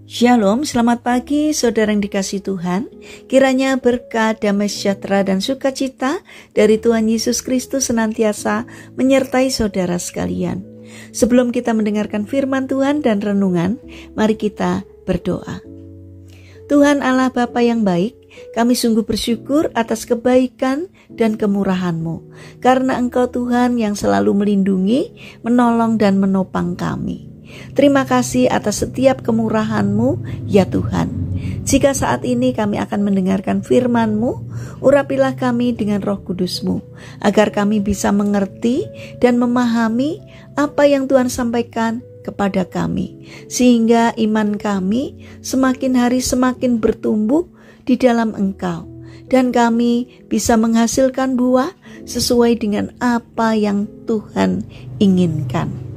Shalom, selamat pagi saudara yang dikasihi Tuhan. Kiranya berkat, damai sejahtera dan sukacita dari Tuhan Yesus Kristus senantiasa menyertai saudara sekalian. Sebelum kita mendengarkan firman Tuhan dan renungan, mari kita berdoa. Tuhan Allah Bapa yang baik, kami sungguh bersyukur atas kebaikan dan kemurahan-Mu, karena Engkau Tuhan yang selalu melindungi, menolong dan menopang kami. Terima kasih atas setiap kemurahan-Mu, ya Tuhan. Jika saat ini kami akan mendengarkan firman-Mu, urapilah kami dengan Roh Kudus-Mu, agar kami bisa mengerti dan memahami apa yang Tuhan sampaikan kepada kami, sehingga iman kami semakin hari semakin bertumbuh di dalam Engkau, dan kami bisa menghasilkan buah sesuai dengan apa yang Tuhan inginkan.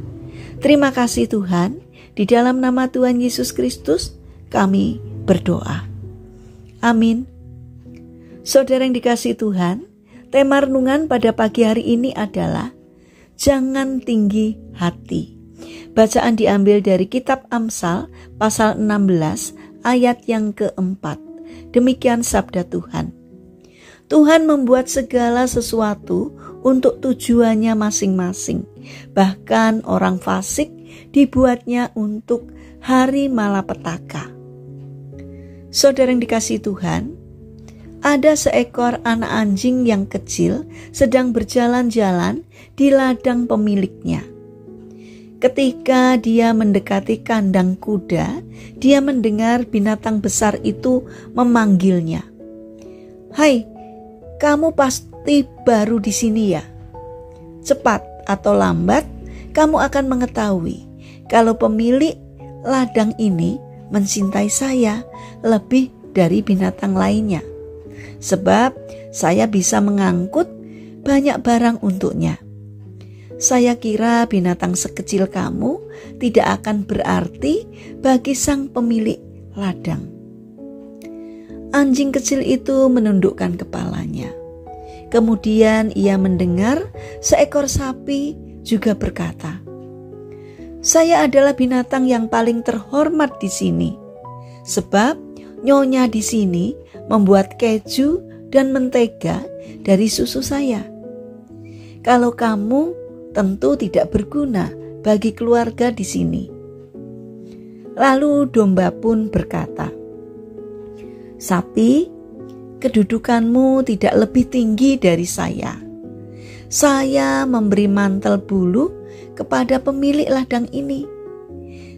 Terima kasih Tuhan, di dalam nama Tuhan Yesus Kristus kami berdoa. Amin. Saudara yang dikasihi Tuhan, tema renungan pada pagi hari ini adalah jangan tinggi hati. Bacaan diambil dari kitab Amsal pasal 16 ayat yang keempat. Demikian sabda Tuhan. Tuhan membuat segala sesuatu untuk tujuannya masing-masing. Bahkan orang fasik dibuatnya untuk hari malapetaka. Saudara yang dikasihi Tuhan, ada seekor anak anjing yang kecil sedang berjalan-jalan di ladang pemiliknya. Ketika dia mendekati kandang kuda, dia mendengar binatang besar itu memanggilnya. "Hai, kamu pasti baru di sini ya? Cepat atau lambat, kamu akan mengetahui kalau pemilik ladang ini mencintai saya lebih dari binatang lainnya. Sebab saya bisa mengangkut banyak barang untuknya. Saya kira binatang sekecil kamu tidak akan berarti bagi sang pemilik ladang." Anjing kecil itu menundukkan kepalanya. Kemudian ia mendengar seekor sapi juga berkata, "Saya adalah binatang yang paling terhormat di sini, sebab nyonya di sini membuat keju dan mentega dari susu saya. Kalau kamu tentu tidak berguna bagi keluarga di sini." Lalu domba pun berkata, "Sapi, kedudukanmu tidak lebih tinggi dari saya. Saya memberi mantel bulu kepada pemilik ladang ini.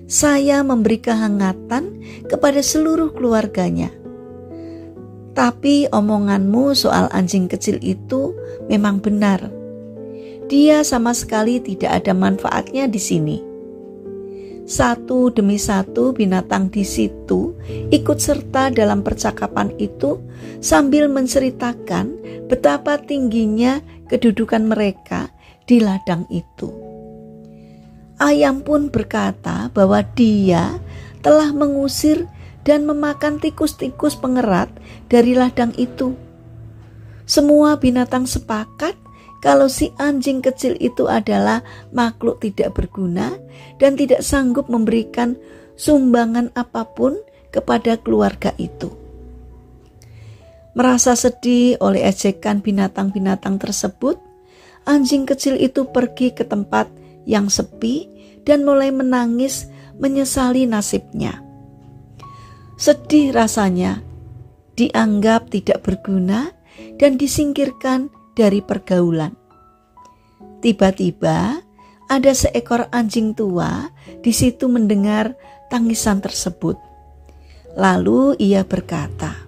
Saya memberi kehangatan kepada seluruh keluarganya. Tapi omonganmu soal anjing kecil itu memang benar. Dia sama sekali tidak ada manfaatnya di sini." Satu demi satu binatang di situ ikut serta dalam percakapan itu sambil menceritakan betapa tingginya kedudukan mereka di ladang itu. Ayam pun berkata bahwa dia telah mengusir dan memakan tikus-tikus pengerat dari ladang itu. Semua binatang sepakat kalau si anjing kecil itu adalah makhluk tidak berguna dan tidak sanggup memberikan sumbangan apapun kepada keluarga itu. Merasa sedih oleh ejekan binatang-binatang tersebut, anjing kecil itu pergi ke tempat yang sepi dan mulai menangis menyesali nasibnya. Sedih rasanya, dianggap tidak berguna dan disingkirkan dari pergaulan. Tiba-tiba ada seekor anjing tua di situ mendengar tangisan tersebut. Lalu ia berkata,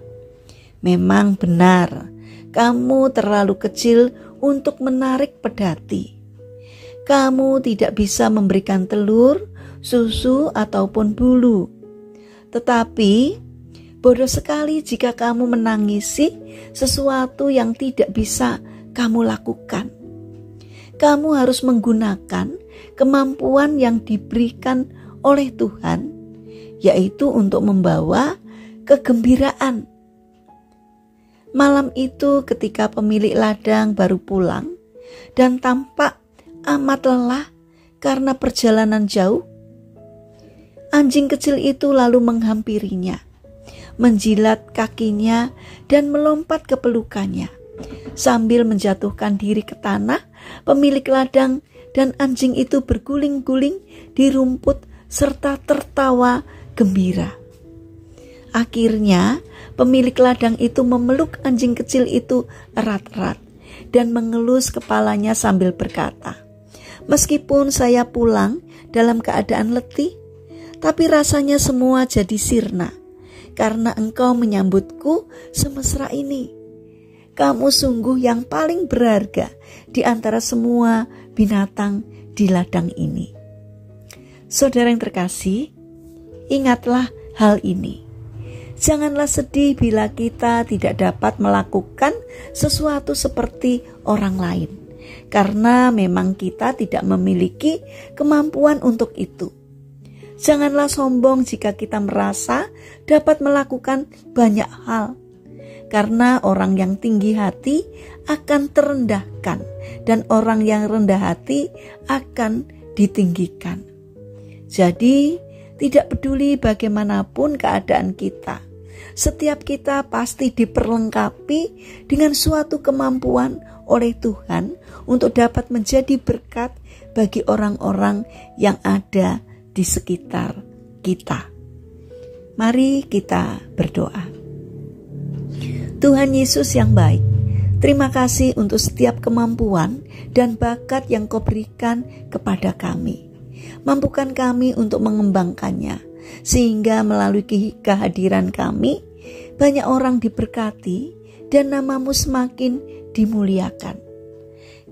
"Memang benar, kamu terlalu kecil untuk menarik pedati. Kamu tidak bisa memberikan telur, susu ataupun bulu. Tetapi bodoh sekali jika kamu menangisi sesuatu yang tidak bisa kamu lakukan. Kamu harus menggunakan kemampuan yang diberikan oleh Tuhan, yaitu untuk membawa kegembiraan." Malam itu ketika pemilik ladang baru pulang dan tampak amat lelah karena perjalanan jauh, Anjing kecil itu lalu menghampirinya, menjilat kakinya dan melompat ke pelukannya. Sambil menjatuhkan diri ke tanah, pemilik ladang dan anjing itu berguling-guling di rumput serta tertawa gembira. Akhirnya, pemilik ladang itu memeluk anjing kecil itu erat-erat dan mengelus kepalanya sambil berkata, "Meskipun saya pulang dalam keadaan letih, tapi rasanya semua jadi sirna, karena engkau menyambutku semesra ini. Kamu sungguh yang paling berharga di antara semua binatang di ladang ini." Saudara yang terkasih, ingatlah hal ini. Janganlah sedih bila kita tidak dapat melakukan sesuatu seperti orang lain, karena memang kita tidak memiliki kemampuan untuk itu. Janganlah sombong jika kita merasa dapat melakukan banyak hal, karena orang yang tinggi hati akan terendahkan dan orang yang rendah hati akan ditinggikan. Jadi, tidak peduli bagaimanapun keadaan kita, setiap kita pasti diperlengkapi dengan suatu kemampuan oleh Tuhan untuk dapat menjadi berkat bagi orang-orang yang ada di sekitar kita. Mari kita berdoa. Tuhan Yesus yang baik, terima kasih untuk setiap kemampuan dan bakat yang Kau berikan kepada kami. Mampukan kami untuk mengembangkannya, sehingga melalui kehadiran kami, banyak orang diberkati dan nama-Mu semakin dimuliakan.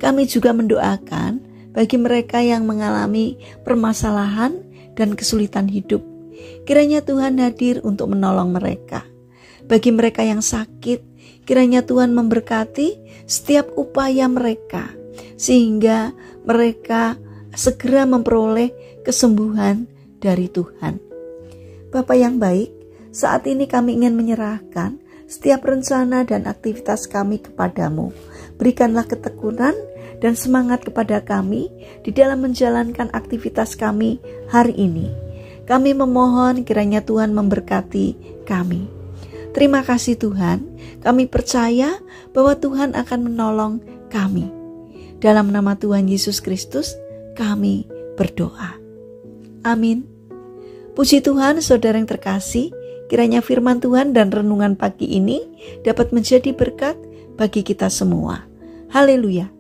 Kami juga mendoakan bagi mereka yang mengalami permasalahan dan kesulitan hidup. Kiranya Tuhan hadir untuk menolong mereka. Bagi mereka yang sakit, kiranya Tuhan memberkati setiap upaya mereka, sehingga mereka segera memperoleh kesembuhan dari Tuhan. Bapa yang baik, saat ini kami ingin menyerahkan setiap rencana dan aktivitas kami kepadamu. Berikanlah ketekunan dan semangat kepada kami di dalam menjalankan aktivitas kami hari ini. Kami memohon kiranya Tuhan memberkati kami. Terima kasih Tuhan, kami percaya bahwa Tuhan akan menolong kami. Dalam nama Tuhan Yesus Kristus, kami berdoa. Amin. Puji Tuhan, saudara yang terkasih, kiranya firman Tuhan dan renungan pagi ini dapat menjadi berkat bagi kita semua. Haleluya.